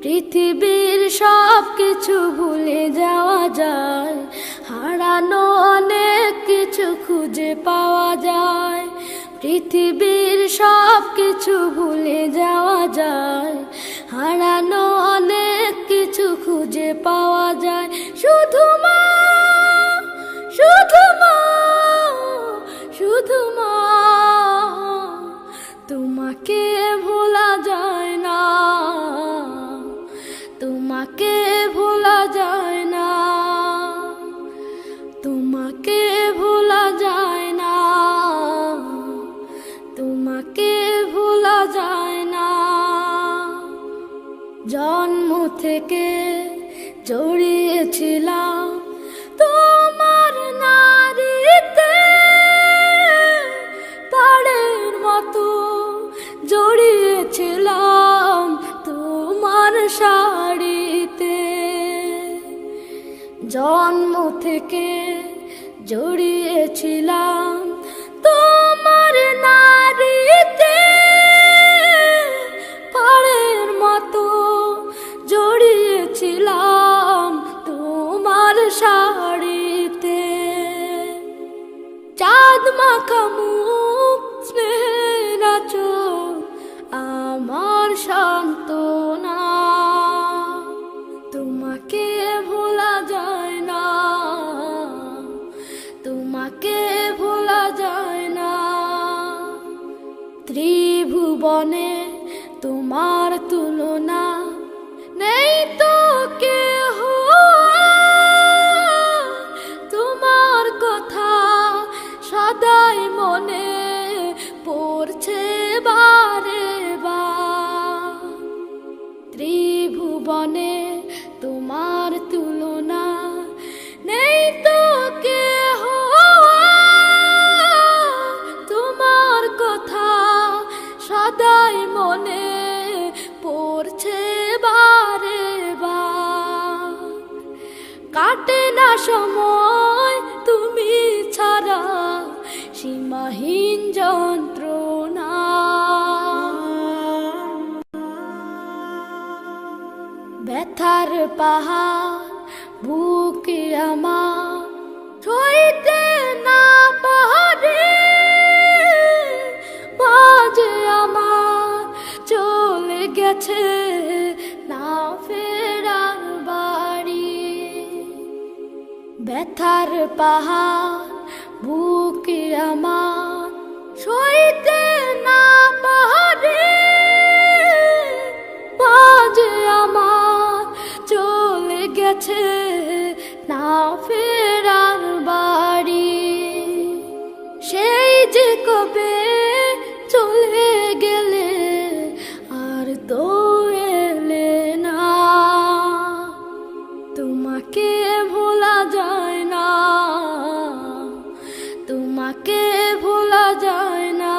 পৃথিবীর সব কিছু ভুলে যাওয়া যায়, হারানো অনেক কিছু খুঁজে পাওয়া যায়। পৃথিবীর সব কিছু ভুলে যাওয়া যায়, হারানো অনেক কিছু খুঁজে পাওয়া যায়। শুধু মা, শুধু মা, শুধু মা, তোমাকে ভোলা যায় না, তোমাকে ভোলা যায় না, তোমাকে ভোলা যায় না, তোমাকে ভোলা যায় না। জন্ম থেকে জড়িয়েছিলাম তোমার নারীতে, তারের মতো জড়িয়েছিলাম তোমার শাড়িতে। জন্ম থেকে জড়িয়েছিলাম তোমার নারীতে, পাড়ের মতো জড়িয়েছিলাম তোমার শাড়িতে। চাঁদ মাখা মুখ, স্নেহের আঁচল আমার সান্ত্বনা, তোমাকে ভোলা যায় না, তোমাকে ভোলা যায় না। ত্রিভুবনে তোমার তুলনা নেই তো কেহ, তোমার কথা সদাই মনে পড়ছে বারে বার। ত্রিভুবনে তোমার তুলনা নেই তো কেহ, তোমার কথা সদাই মনে পড়ছে বারে বার। কাটে না সময় তুমি ছাড়া, সীমাহীন যন্ত্রণা। ব্যথার পাহাড় বুকে আমার সইতে না পারে, মাঝে আমার চলে গেছে না ফেরার বাড়ি। ব্যথার পাহাড় বুকে আমার সইতে না পারে, মাঝে আমার চলে গেছে না ফেরার বাড়ি। সেই যে কবে চলে গেলে আর তো এলে না, তোমাকে ভোলা যায় না, তোমাকে ভোলা যায় না।